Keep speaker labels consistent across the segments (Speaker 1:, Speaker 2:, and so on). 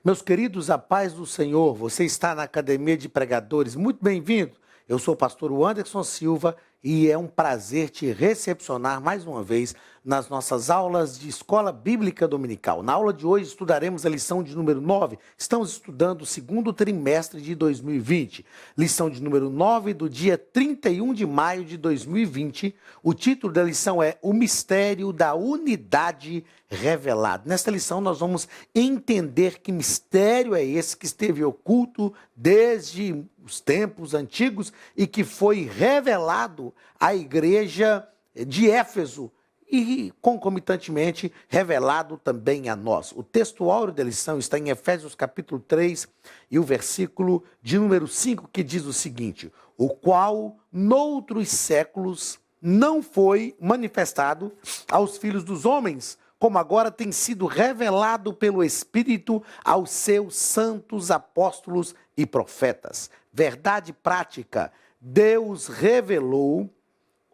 Speaker 1: Meus queridos, a paz do Senhor, você está na Academia de Pregadores, muito bem-vindo. Eu sou o pastor Anderson Silva e é um prazer te recepcionar mais uma vez nas nossas aulas de Escola Bíblica Dominical. Na aula de hoje estudaremos a lição de número 9, estamos estudando o segundo trimestre de 2020. Lição de número 9 do dia 31 de maio de 2020. O título da lição é O Mistério da Unidade Revelada. Nesta lição nós vamos entender que mistério é esse que esteve oculto desde os tempos antigos e que foi revelado à igreja de Éfeso e, concomitantemente, revelado também a nós. O texto áureo da lição está em Efésios capítulo 3 e o versículo de número 5, que diz o seguinte: o qual, noutros séculos, não foi manifestado aos filhos dos homens, como agora tem sido revelado pelo Espírito aos seus santos apóstolos e profetas. Verdade prática: Deus revelou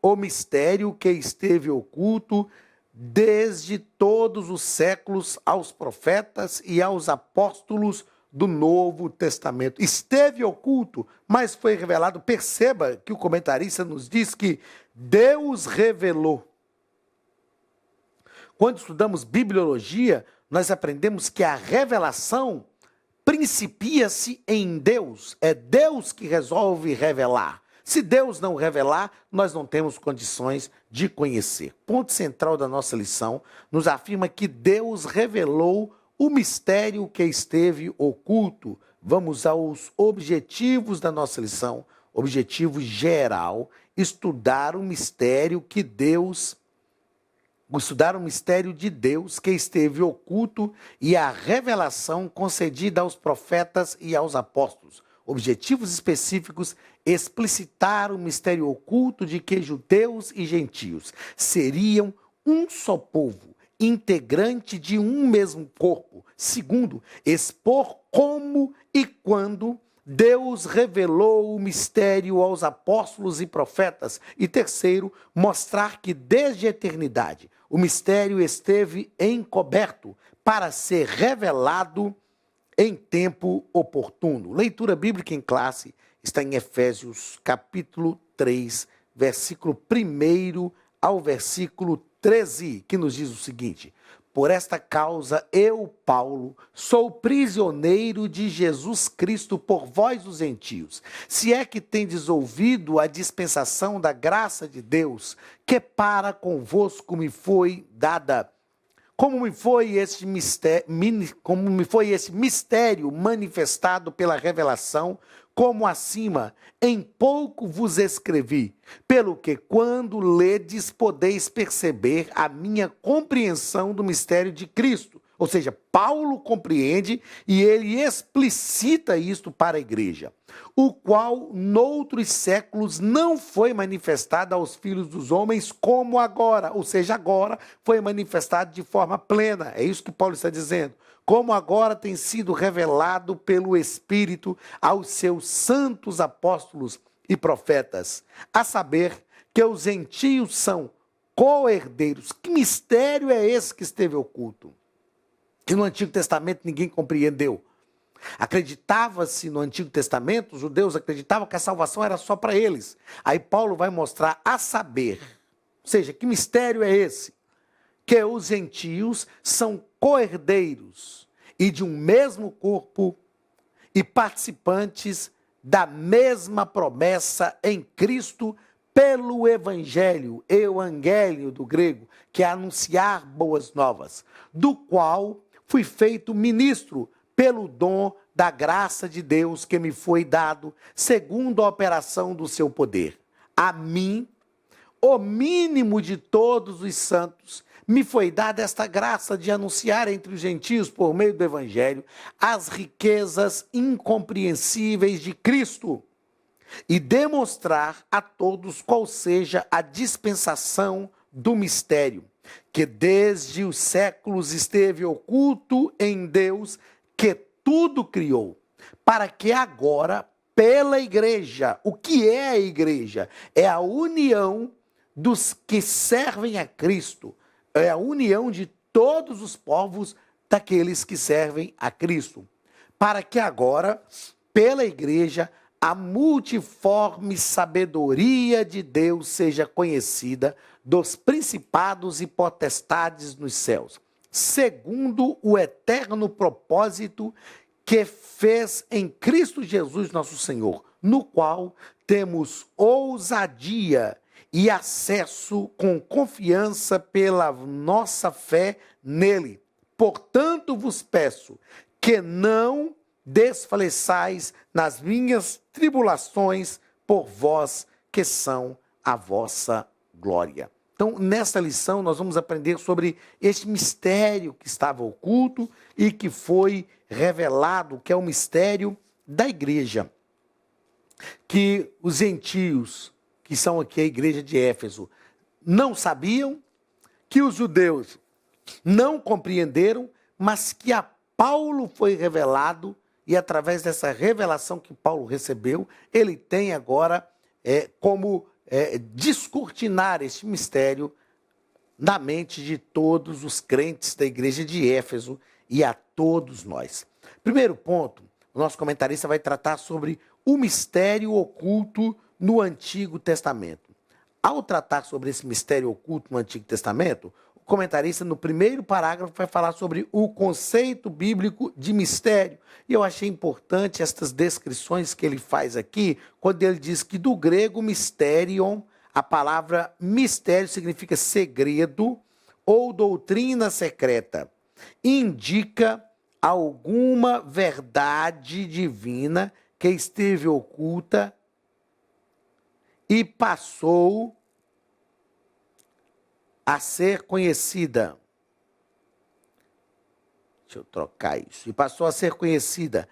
Speaker 1: o mistério que esteve oculto desde todos os séculos aos profetas e aos apóstolos do Novo Testamento. Esteve oculto, mas foi revelado. Perceba que o comentarista nos diz que Deus revelou. Quando estudamos bibliologia, nós aprendemos que a revelação principia-se em Deus. É Deus que resolve revelar. Se Deus não revelar, nós não temos condições de conhecer. Ponto central da nossa lição nos afirma que Deus revelou o mistério que esteve oculto. Vamos aos objetivos da nossa lição. Objetivo geral: estudar o mistério de Deus que esteve oculto e a revelação concedida aos profetas e aos apóstolos. Objetivos específicos: explicitar o mistério oculto de que judeus e gentios seriam um só povo, integrante de um mesmo corpo. Segundo, expor como e quando Deus revelou o mistério aos apóstolos e profetas. E terceiro, mostrar que desde a eternidade o mistério esteve encoberto para ser revelado em tempo oportuno. Leitura bíblica em classe está em Efésios capítulo 3, versículo 1 ao versículo 13, que nos diz o seguinte: por esta causa eu, Paulo, sou prisioneiro de Jesus Cristo por vós os gentios, se é que tendes ouvido a dispensação da graça de Deus, que para convosco me foi dada. Como me foi esse mistério manifestado pela revelação, como acima, em pouco vos escrevi, pelo que quando ledes podeis perceber a minha compreensão do mistério de Cristo. Ou seja, Paulo compreende e ele explicita isto para a igreja, o qual noutros séculos não foi manifestado aos filhos dos homens como agora. Ou seja, agora foi manifestado de forma plena. É isso que Paulo está dizendo. Como agora tem sido revelado pelo Espírito aos seus santos apóstolos e profetas, a saber que os gentios são co-herdeiros. Que mistério é esse que esteve oculto? Que no Antigo Testamento ninguém compreendeu. Acreditava-se no Antigo Testamento, os judeus acreditavam que a salvação era só para eles. Aí Paulo vai mostrar a saber, ou seja, que mistério é esse? Que os gentios são co-herdeiros e de um mesmo corpo e participantes da mesma promessa em Cristo pelo Evangelho, euangélio do grego, que é anunciar boas novas, do qual fui feito ministro pelo dom da graça de Deus que me foi dado, segundo a operação do seu poder. A mim, o mínimo de todos os santos, me foi dada esta graça de anunciar entre os gentios, por meio do Evangelho, as riquezas incompreensíveis de Cristo e demonstrar a todos qual seja a dispensação do mistério, que desde os séculos esteve oculto em Deus, que tudo criou, para que agora, pela igreja, o que é a igreja? É a união dos que servem a Cristo, é a união de todos os povos daqueles que servem a Cristo. para que agora, pela igreja, a multiforme sabedoria de Deus seja conhecida dos principados e potestades nos céus, segundo o eterno propósito que fez em Cristo Jesus nosso Senhor, no qual temos ousadia e acesso com confiança pela nossa fé nele. Portanto, vos peço que não desfaleçais nas minhas tribulações por vós, que são a vossa glória. Então, nesta lição, nós vamos aprender sobre este mistério que estava oculto e que foi revelado, que é o mistério da igreja. Que os gentios, que são aqui a igreja de Éfeso, não sabiam, que os judeus não compreenderam, mas que a Paulo foi revelado, e através dessa revelação que Paulo recebeu, ele tem agora como descortinar este mistério na mente de todos os crentes da igreja de Éfeso e a todos nós. Primeiro ponto, o nosso comentarista vai tratar sobre o mistério oculto no Antigo Testamento. Ao tratar sobre esse mistério oculto no Antigo Testamento, o comentarista, no primeiro parágrafo, vai falar sobre o conceito bíblico de mistério. E eu achei importante estas descrições que ele faz aqui, quando ele diz que do grego mysterion, a palavra mistério significa segredo ou doutrina secreta. Indica alguma verdade divina que esteve oculta e passou a ser conhecida. Deixa eu trocar isso. E passou a ser conhecida.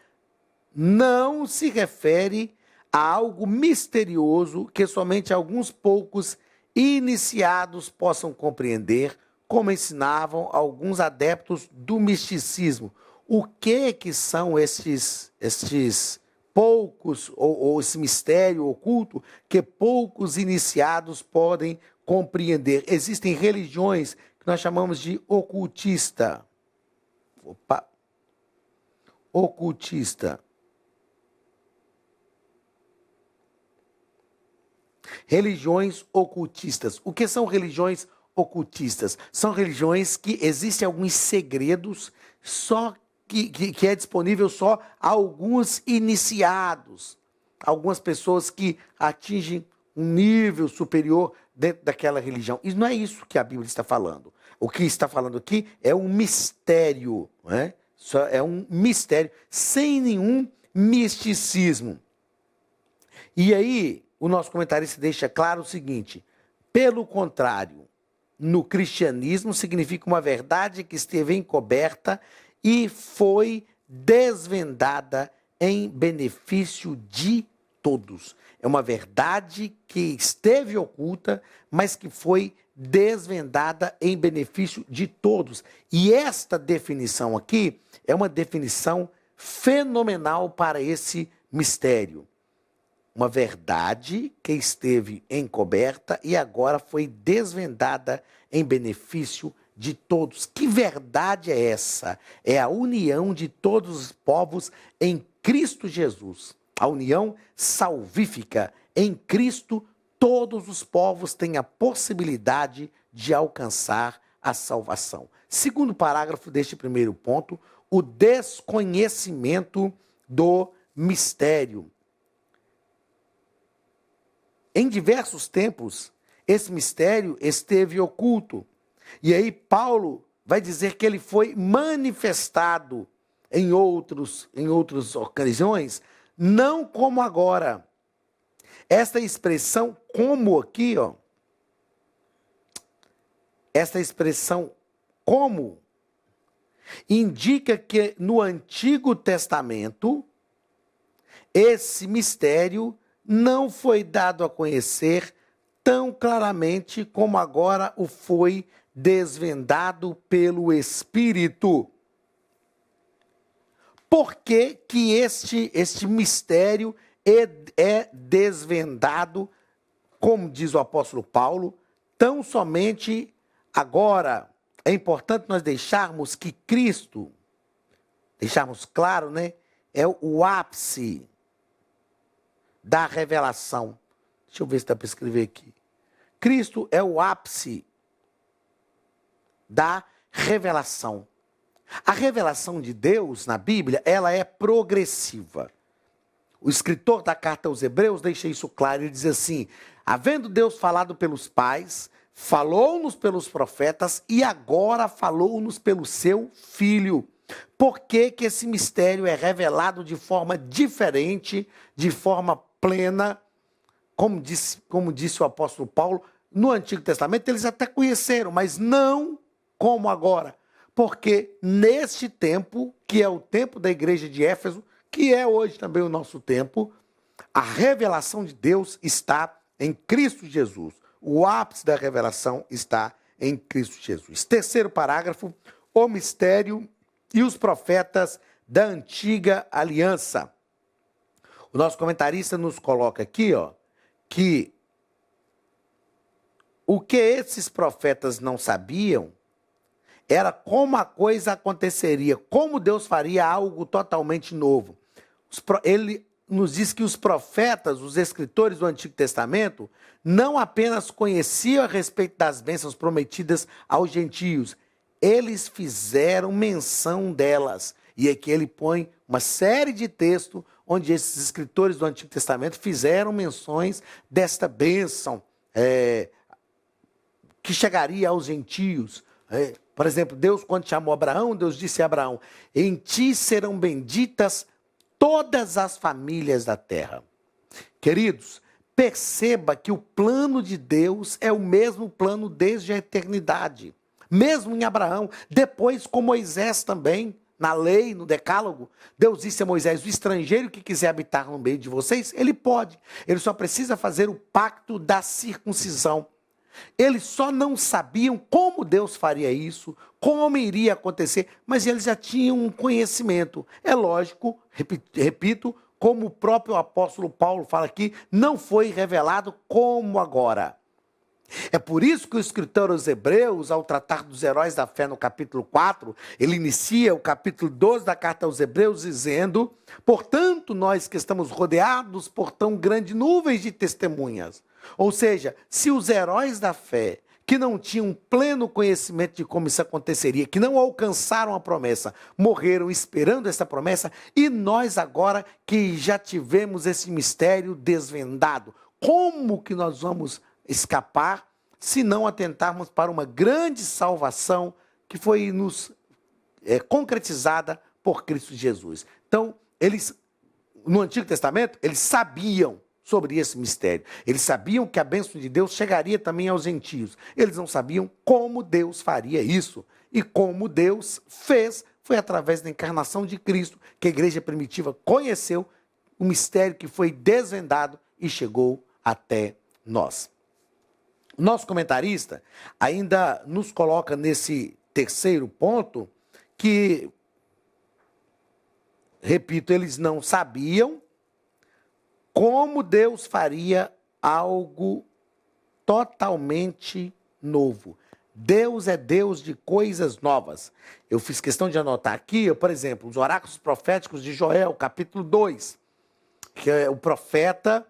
Speaker 1: Não se refere a algo misterioso que somente alguns poucos iniciados possam compreender, como ensinavam alguns adeptos do misticismo. O que são estes poucos, ou esse mistério oculto que poucos iniciados podem compreender? Existem religiões que nós chamamos de ocultista. Ocultista. Religiões ocultistas. O que são religiões ocultistas? São religiões que existem alguns segredos só que é disponível só a alguns iniciados, algumas pessoas que atingem um nível superior dentro daquela religião. E não é isso que a Bíblia está falando. O que está falando aqui é um mistério, né? É um mistério sem nenhum misticismo. E aí, o nosso comentarista deixa claro o seguinte: pelo contrário, no cristianismo significa uma verdade que esteve encoberta e foi desvendada em benefício de todos. É uma verdade que esteve oculta, mas que foi desvendada em benefício de todos. E esta definição aqui é uma definição fenomenal para esse mistério. Uma verdade que esteve encoberta e agora foi desvendada em benefício de todos. Que verdade é essa? É a união de todos os povos em Cristo Jesus. A união salvífica. Em Cristo, todos os povos têm a possibilidade de alcançar a salvação. Segundo parágrafo deste primeiro ponto, o desconhecimento do mistério. Em diversos tempos, esse mistério esteve oculto. E aí Paulo vai dizer que ele foi manifestado em outras ocasiões, não como agora. Esta expressão como aqui, ó, esta expressão como indica que no Antigo Testamento esse mistério não foi dado a conhecer tão claramente como agora o foi desvendado pelo Espírito. Por que que este mistério é desvendado, como diz o apóstolo Paulo, tão somente agora? É importante nós deixarmos claro, né, é o ápice da revelação. Deixa eu ver se dá para escrever aqui. Cristo é o ápice da revelação. A revelação de Deus na Bíblia, ela é progressiva. O escritor da carta aos Hebreus deixa isso claro, ele diz assim: havendo Deus falado pelos pais, falou-nos pelos profetas e agora falou-nos pelo seu Filho. Por que que esse mistério é revelado de forma diferente, de forma plena? Como disse o apóstolo Paulo, no Antigo Testamento eles até conheceram, mas não como agora. Porque neste tempo, que é o tempo da igreja de Éfeso, que é hoje também o nosso tempo, a revelação de Deus está em Cristo Jesus. O ápice da revelação está em Cristo Jesus. Terceiro parágrafo, o mistério e os profetas da antiga aliança. O nosso comentarista nos coloca aqui, que o que esses profetas não sabiam era como a coisa aconteceria, como Deus faria algo totalmente novo. Ele nos diz que os profetas, os escritores do Antigo Testamento, não apenas conheciam a respeito das bênçãos prometidas aos gentios, eles fizeram menção delas. E aqui ele põe uma série de textos onde esses escritores do Antigo Testamento fizeram menções desta bênção que chegaria aos gentios. Por exemplo, Deus, quando chamou Abraão, Deus disse a Abraão: em ti serão benditas todas as famílias da terra. Queridos, perceba que o plano de Deus é o mesmo plano desde a eternidade. Mesmo em Abraão, depois com Moisés também, na lei, no decálogo, Deus disse a Moisés: o estrangeiro que quiser habitar no meio de vocês, ele pode. Ele só precisa fazer o pacto da circuncisão. Eles só não sabiam como Deus faria isso, como iria acontecer, mas eles já tinham um conhecimento. É lógico, repito, como o próprio apóstolo Paulo fala aqui, não foi revelado como agora. É por isso que o escritor aos Hebreus, ao tratar dos heróis da fé no capítulo 4, ele inicia o capítulo 12 da carta aos Hebreus dizendo: portanto, nós que estamos rodeados por tão grande nuvens de testemunhas. Ou seja, se os heróis da fé, que não tinham pleno conhecimento de como isso aconteceria, que não alcançaram a promessa, morreram esperando essa promessa, e nós agora que já tivemos esse mistério desvendado, como que nós vamos escapar se não atentarmos para uma grande salvação que foi nos concretizada por Cristo Jesus? Então, eles, no Antigo Testamento, eles sabiam sobre esse mistério. Eles sabiam que a bênção de Deus chegaria também aos gentios. Eles não sabiam como Deus faria isso. E como Deus fez, foi através da encarnação de Cristo que a igreja primitiva conheceu o mistério que foi desvendado e chegou até nós. O nosso comentarista ainda nos coloca nesse terceiro ponto que, repito, eles não sabiam como Deus faria algo totalmente novo. Deus é Deus de coisas novas. Eu fiz questão de anotar aqui, por exemplo, os oráculos proféticos de Joel, capítulo 2, que é o profeta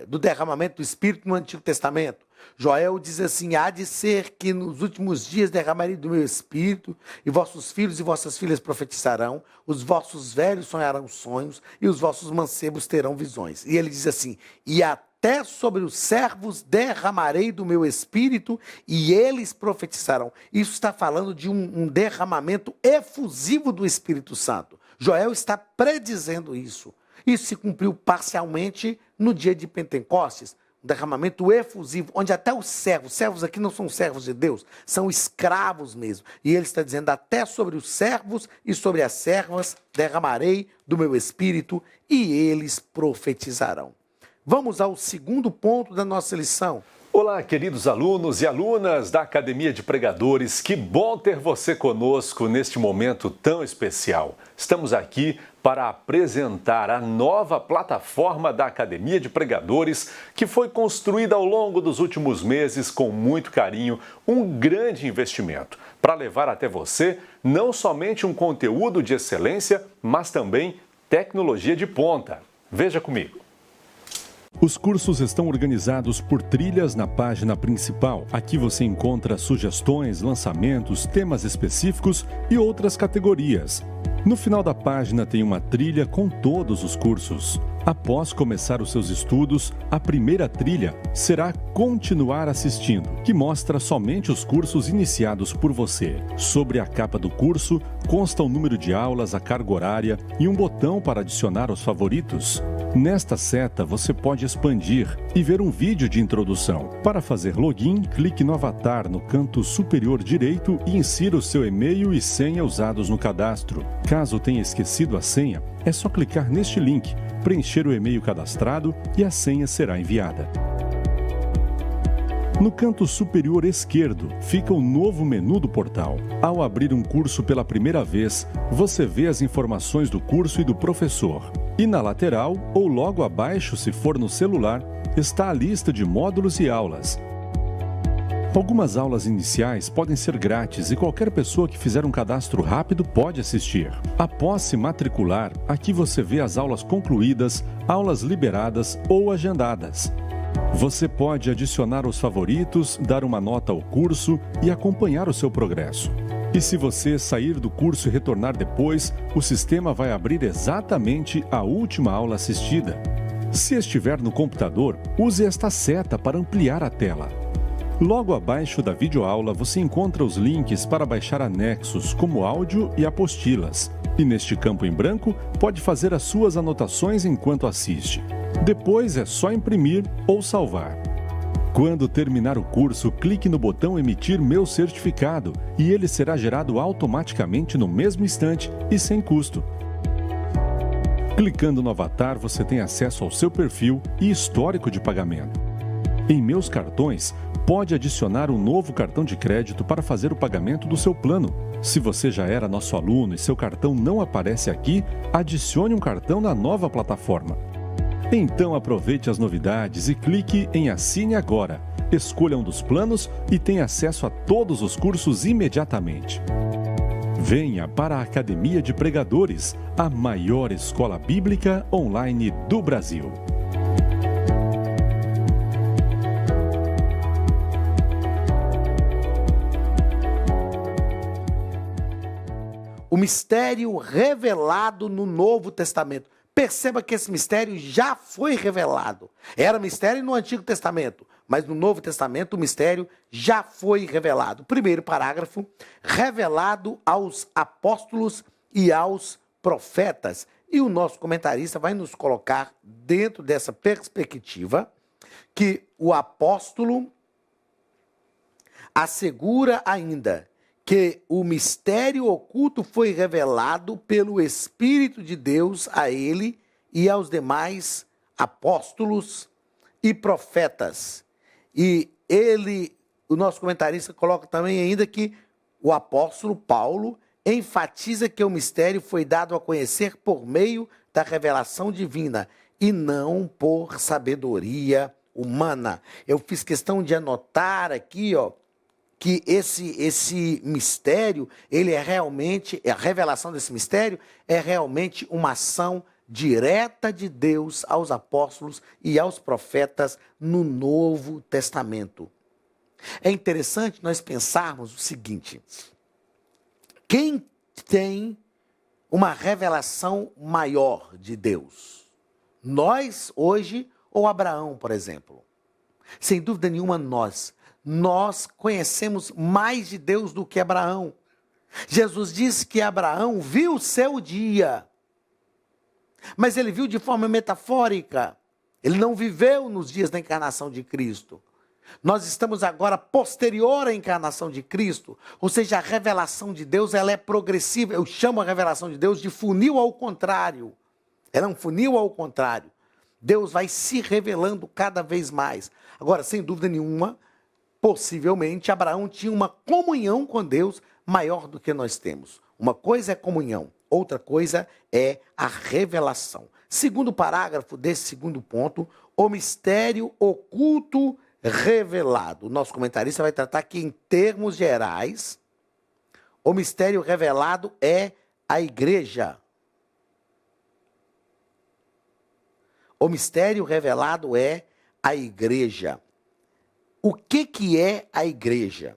Speaker 1: do derramamento do Espírito no Antigo Testamento. Joel diz assim: há de ser que nos últimos dias derramarei do meu Espírito, e vossos filhos e vossas filhas profetizarão, os vossos velhos sonharão sonhos, e os vossos mancebos terão visões. E ele diz assim: e até sobre os servos derramarei do meu Espírito, e eles profetizarão. Isso está falando de um derramamento efusivo do Espírito Santo. Joel está predizendo isso. Isso se cumpriu parcialmente no dia de Pentecostes, um derramamento efusivo, onde até os servos aqui não são servos de Deus, são escravos mesmo. E ele está dizendo: até sobre os servos e sobre as servas derramarei do meu Espírito, e eles profetizarão. Vamos ao segundo ponto da nossa lição:
Speaker 2: Olá, queridos alunos e alunas da Academia de Pregadores, que bom ter você conosco neste momento tão especial. Estamos aqui para apresentar a nova plataforma da Academia de Pregadores, que foi construída ao longo dos últimos meses com muito carinho, um grande investimento, para levar até você não somente um conteúdo de excelência, mas também tecnologia de ponta. Veja comigo. Os cursos estão organizados por trilhas na página principal. Aqui você encontra sugestões, lançamentos, temas específicos e outras categorias. No final da página tem uma trilha com todos os cursos. Após começar os seus estudos, a primeira trilha será Continuar Assistindo, que mostra somente os cursos iniciados por você. Sobre a capa do curso, consta o número de aulas, a carga horária e um botão para adicionar aos favoritos. Nesta seta, você pode expandir e ver um vídeo de introdução. Para fazer login, clique no avatar no canto superior direito e insira o seu e-mail e senha usados no cadastro. Caso tenha esquecido a senha, é só clicar neste link, preencher o e-mail cadastrado e a senha será enviada. No canto superior esquerdo fica o novo menu do portal. Ao abrir um curso pela primeira vez, você vê as informações do curso e do professor. E na lateral, ou logo abaixo se for no celular, está a lista de módulos e aulas. Algumas aulas iniciais podem ser grátis e qualquer pessoa que fizer um cadastro rápido pode assistir. Após se matricular, aqui você vê as aulas concluídas, aulas liberadas ou agendadas. Você pode adicionar os favoritos, dar uma nota ao curso e acompanhar o seu progresso. E se você sair do curso e retornar depois, o sistema vai abrir exatamente a última aula assistida. Se estiver no computador, use esta seta para ampliar a tela. Logo abaixo da videoaula, você encontra os links para baixar anexos, como áudio e apostilas. E neste campo em branco, pode fazer as suas anotações enquanto assiste. Depois é só imprimir ou salvar. Quando terminar o curso, clique no botão Emitir meu certificado e ele será gerado automaticamente no mesmo instante e sem custo. Clicando no avatar, você tem acesso ao seu perfil e histórico de pagamento. Em Meus Cartões, pode adicionar um novo cartão de crédito para fazer o pagamento do seu plano. Se você já era nosso aluno e seu cartão não aparece aqui, adicione um cartão na nova plataforma. Então aproveite as novidades e clique em Assine Agora. Escolha um dos planos e tenha acesso a todos os cursos imediatamente. Venha para a Academia de Pregadores, a maior escola bíblica online do Brasil.
Speaker 1: O mistério revelado no Novo Testamento. Perceba que esse mistério já foi revelado. Era mistério no Antigo Testamento, mas no Novo Testamento o mistério já foi revelado. Primeiro parágrafo, revelado aos apóstolos e aos profetas. E o nosso comentarista vai nos colocar dentro dessa perspectiva que o apóstolo assegura ainda que o mistério oculto foi revelado pelo Espírito de Deus a ele e aos demais apóstolos e profetas. E o nosso comentarista coloca também ainda que o apóstolo Paulo enfatiza que o mistério foi dado a conhecer por meio da revelação divina e não por sabedoria humana. Eu fiz questão de anotar aqui, que esse mistério, ele é realmente, a revelação desse mistério é realmente uma ação direta de Deus aos apóstolos e aos profetas no Novo Testamento. É interessante nós pensarmos o seguinte: quem tem uma revelação maior de Deus? Nós, hoje, ou Abraão, por exemplo? Sem dúvida nenhuma, nós conhecemos mais de Deus do que Abraão. Jesus disse que Abraão viu o seu dia, mas ele viu de forma metafórica. Ele não viveu nos dias da encarnação de Cristo. Nós estamos agora posterior à encarnação de Cristo, ou seja, a revelação de Deus ela é progressiva. Eu chamo a revelação de Deus de funil ao contrário. Ela é um funil ao contrário. Deus vai se revelando cada vez mais. Agora, sem dúvida nenhuma, possivelmente Abraão tinha uma comunhão com Deus maior do que nós temos. Uma coisa é comunhão, outra coisa é a revelação. Segundo parágrafo desse segundo ponto, o mistério oculto revelado. O nosso comentarista vai tratar que, em termos gerais, o mistério revelado é a igreja. O mistério revelado é a igreja. O que é a igreja?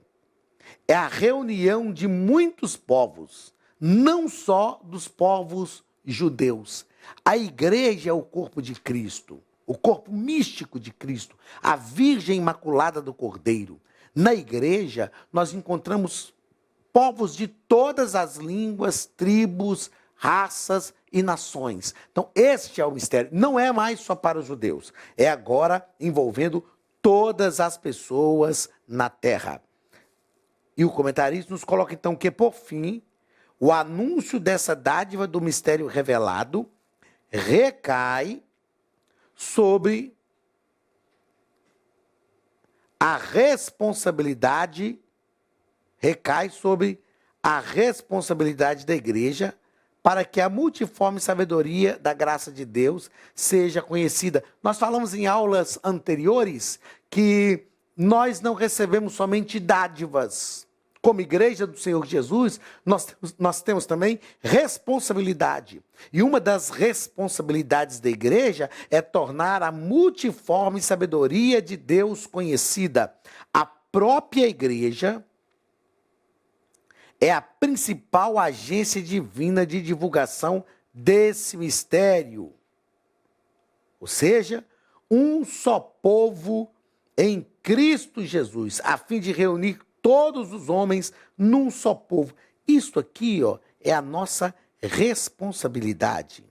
Speaker 1: É a reunião de muitos povos, não só dos povos judeus. A igreja é o corpo de Cristo, o corpo místico de Cristo, a Virgem Imaculada do Cordeiro. Na igreja, nós encontramos povos de todas as línguas, tribos, raças e nações. Então, este é o mistério. Não é mais só para os judeus. É agora envolvendo todas as pessoas na terra. E o comentarista nos coloca, então, que, por fim, o anúncio dessa dádiva do mistério revelado recai sobre a responsabilidade da igreja para que a multiforme sabedoria da graça de Deus seja conhecida. Nós falamos em aulas anteriores que nós não recebemos somente dádivas. Como igreja do Senhor Jesus, nós temos também responsabilidade. E uma das responsabilidades da igreja é tornar a multiforme sabedoria de Deus conhecida. A própria igreja é a principal agência divina de divulgação desse mistério. Ou seja, um só povo em Cristo Jesus, a fim de reunir todos os homens num só povo. Isso aqui, é a nossa responsabilidade.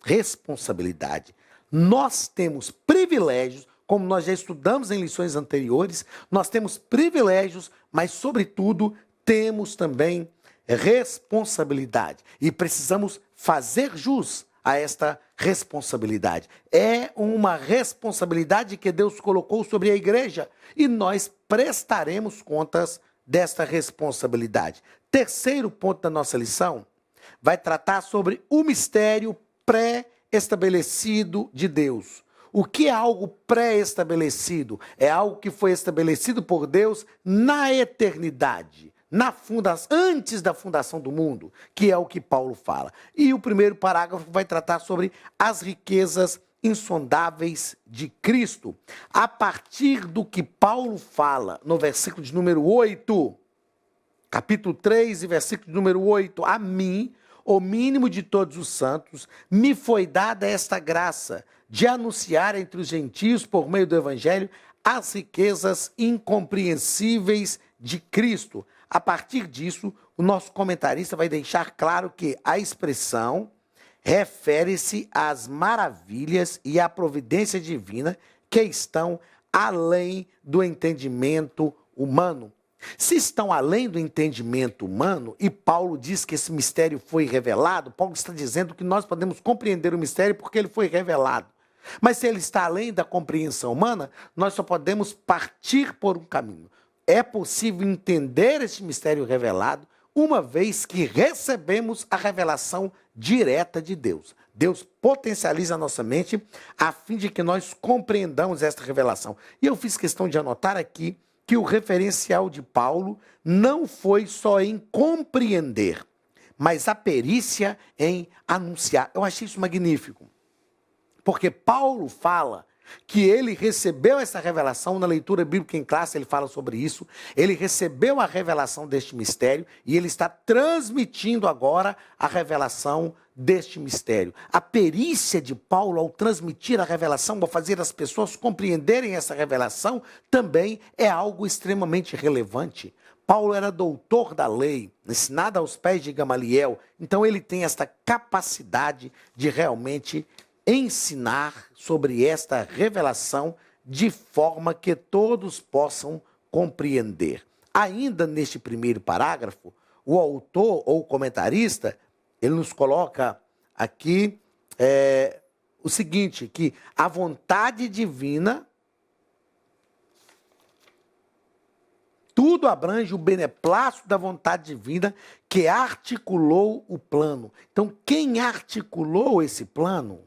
Speaker 1: Responsabilidade. Nós temos privilégios, como nós já estudamos em lições anteriores, nós temos privilégios, mas, sobretudo, temos também responsabilidade. E precisamos fazer jus a esta responsabilidade. É uma responsabilidade que Deus colocou sobre a igreja e nós prestaremos contas desta responsabilidade. Terceiro ponto da nossa lição vai tratar sobre o mistério pré-estabelecido de Deus. O que é algo pré-estabelecido? É algo que foi estabelecido por Deus na eternidade, antes da fundação do mundo, que é o que Paulo fala. E o primeiro parágrafo vai tratar sobre as riquezas insondáveis de Cristo. A partir do que Paulo fala no versículo de número 8, capítulo 3 e versículo de número 8, a mim, o mínimo de todos os santos, me foi dada esta graça de anunciar entre os gentios, por meio do evangelho, as riquezas incompreensíveis de Cristo. A partir disso, o nosso comentarista vai deixar claro que a expressão refere-se às maravilhas e à providência divina que estão além do entendimento humano. Se estão além do entendimento humano, e Paulo diz que esse mistério foi revelado, Paulo está dizendo que nós podemos compreender o mistério porque ele foi revelado. Mas se ele está além da compreensão humana, nós só podemos partir por um caminho. É possível entender este mistério revelado uma vez que recebemos a revelação direta de Deus. Deus potencializa a nossa mente a fim de que nós compreendamos esta revelação. E eu fiz questão de anotar aqui que o referencial de Paulo não foi só em compreender, mas a perícia em anunciar. Eu achei isso magnífico. Porque Paulo fala que ele recebeu essa revelação, na leitura bíblica em classe ele fala sobre isso, ele recebeu a revelação deste mistério e ele está transmitindo agora a revelação deste mistério. A perícia de Paulo ao transmitir a revelação, ao fazer as pessoas compreenderem essa revelação, também é algo extremamente relevante. Paulo era doutor da lei, ensinado aos pés de Gamaliel, então ele tem esta capacidade de realmente ensinar sobre esta revelação de forma que todos possam compreender. Ainda neste primeiro parágrafo, o autor ou comentarista, ele nos coloca aqui o seguinte, que a vontade divina, tudo abrange o beneplácito da vontade divina que articulou o plano. Então, quem articulou esse plano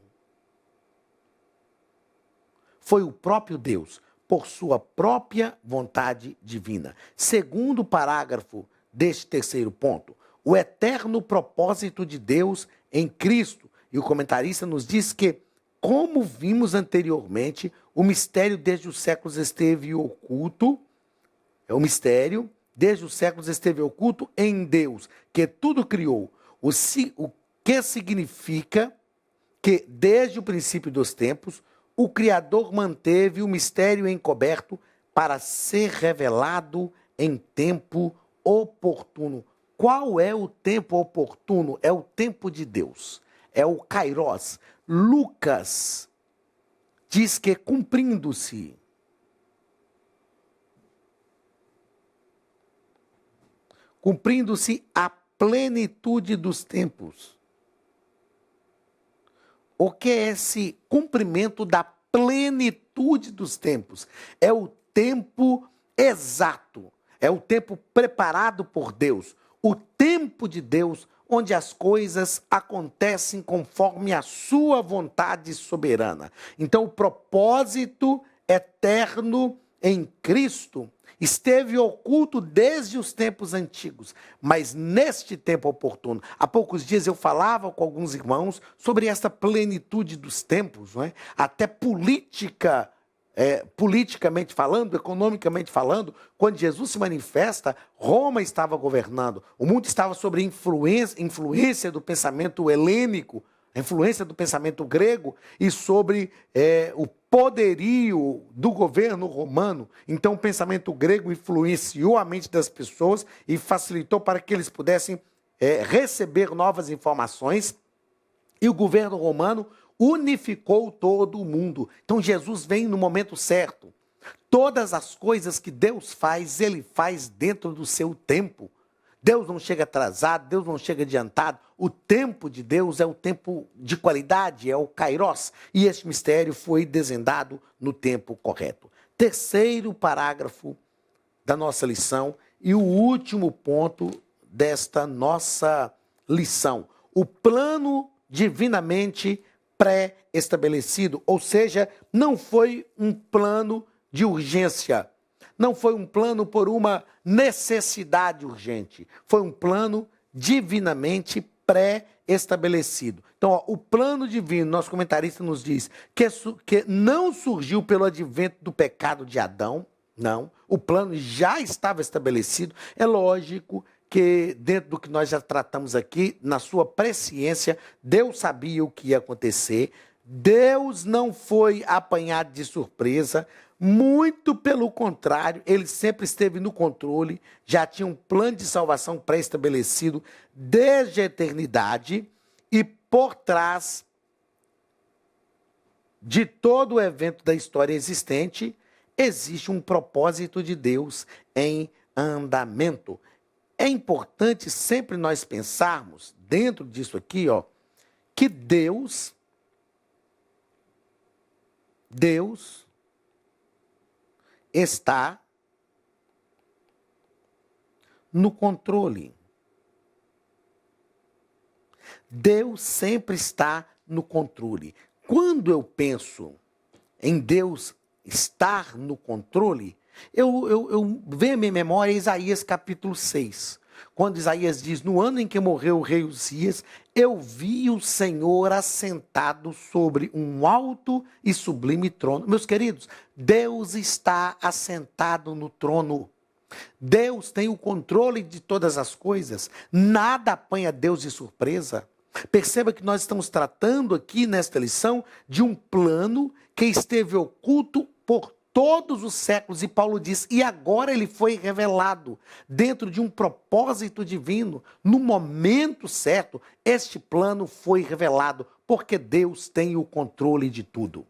Speaker 1: foi o próprio Deus, por sua própria vontade divina. Segundo parágrafo deste terceiro ponto, o eterno propósito de Deus em Cristo. E o comentarista nos diz que, como vimos anteriormente, o mistério desde os séculos esteve oculto, o mistério desde os séculos esteve oculto em Deus, que tudo criou. O que significa que, desde o princípio dos tempos, o Criador manteve o mistério encoberto para ser revelado em tempo oportuno. Qual é o tempo oportuno? É o tempo de Deus. É o Kairos. Lucas diz que cumprindo-se a plenitude dos tempos. O que é esse cumprimento da plenitude dos tempos? É o tempo exato, é o tempo preparado por Deus, o tempo de Deus, onde as coisas acontecem conforme a sua vontade soberana. Então, o propósito eterno em Cristo esteve oculto desde os tempos antigos, mas neste tempo oportuno. Há poucos dias eu falava com alguns irmãos sobre essa plenitude dos tempos, não é? Até politicamente falando, economicamente falando, quando Jesus se manifesta, Roma estava governando, o mundo estava sob influência do pensamento helênico, a influência do pensamento grego e sobre o poderio do governo romano. Então, o pensamento grego influenciou a mente das pessoas e facilitou para que eles pudessem receber novas informações. E o governo romano unificou todo o mundo. Então, Jesus vem no momento certo. Todas as coisas que Deus faz, Ele faz dentro do seu tempo. Deus não chega atrasado, Deus não chega adiantado. O tempo de Deus é o tempo de qualidade, é o Kairos. E este mistério foi desvendado no tempo correto. Terceiro parágrafo da nossa lição e o último ponto desta nossa lição. O plano divinamente pré-estabelecido, ou seja, não foi um plano de urgência. Não foi um plano por uma necessidade urgente. Foi um plano divinamente pré-estabelecido. Então, o plano divino, nosso comentarista nos diz que não surgiu pelo advento do pecado de Adão. Não. O plano já estava estabelecido. É lógico que, dentro do que nós já tratamos aqui, na sua presciência, Deus sabia o que ia acontecer. Deus não foi apanhado de surpresa. Muito pelo contrário, ele sempre esteve no controle, já tinha um plano de salvação pré-estabelecido desde a eternidade e por trás de todo o evento da história existente, existe um propósito de Deus em andamento. É importante sempre nós pensarmos, dentro disso aqui, que Deus está no controle. Deus sempre está no controle. Quando eu penso em Deus estar no controle, eu venho à minha memória Isaías capítulo 6. Quando Isaías diz, no ano em que morreu o rei Uzias, eu vi o Senhor assentado sobre um alto e sublime trono. Meus queridos, Deus está assentado no trono. Deus tem o controle de todas as coisas. Nada apanha Deus de surpresa. Perceba que nós estamos tratando aqui nesta lição de um plano que esteve oculto por todos os séculos, e Paulo diz, e agora ele foi revelado dentro de um propósito divino, no momento certo, este plano foi revelado, porque Deus tem o controle de tudo.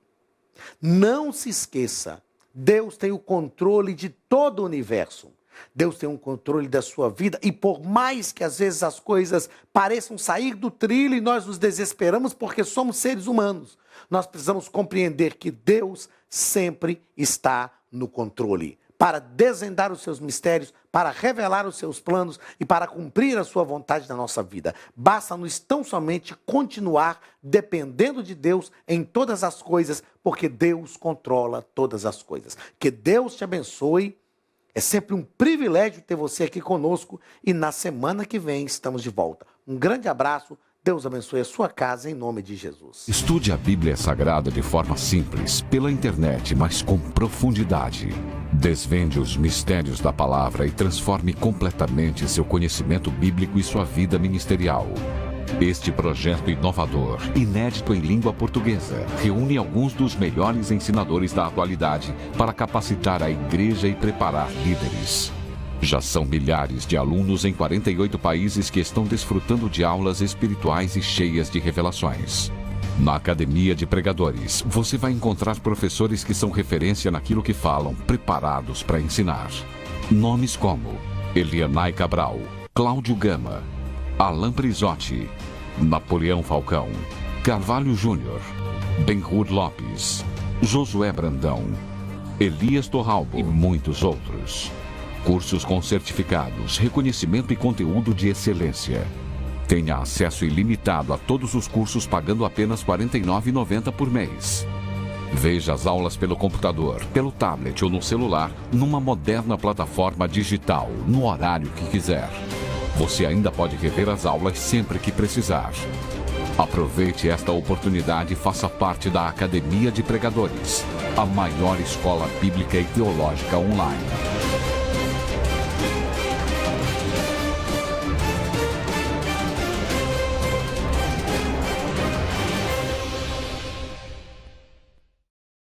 Speaker 1: Não se esqueça, Deus tem o controle de todo o universo. Deus tem um controle da sua vida e por mais que às vezes as coisas pareçam sair do trilho e nós nos desesperamos porque somos seres humanos, nós precisamos compreender que Deus sempre está no controle para desvendar os seus mistérios, para revelar os seus planos e para cumprir a sua vontade na nossa vida. Basta-nos tão somente continuar dependendo de Deus em todas as coisas, porque Deus controla todas as coisas. Que Deus te abençoe. É sempre um privilégio ter você aqui conosco e na semana que vem estamos de volta. Um grande abraço. Deus abençoe a sua casa em nome de Jesus.
Speaker 3: Estude a Bíblia Sagrada de forma simples, pela internet, mas com profundidade. Desvende os mistérios da palavra e transforme completamente seu conhecimento bíblico e sua vida ministerial. Este projeto inovador, inédito em língua portuguesa, reúne alguns dos melhores ensinadores da atualidade para capacitar a igreja e preparar líderes. Já são milhares de alunos em 48 países que estão desfrutando de aulas espirituais e cheias de revelações. Na Academia de Pregadores, você vai encontrar professores que são referência naquilo que falam, preparados para ensinar. Nomes como Elianai Cabral, Cláudio Gama, Alan Prisotti, Napoleão Falcão, Carvalho Júnior, Benhur Lopes, Josué Brandão, Elias Torralbo e muitos outros. Cursos com certificados, reconhecimento e conteúdo de excelência. Tenha acesso ilimitado a todos os cursos pagando apenas R$ 49,90 por mês. Veja as aulas pelo computador, pelo tablet ou no celular, numa moderna plataforma digital, no horário que quiser. Você ainda pode rever as aulas sempre que precisar. Aproveite esta oportunidade e faça parte da Academia de Pregadores, a maior escola bíblica e teológica online.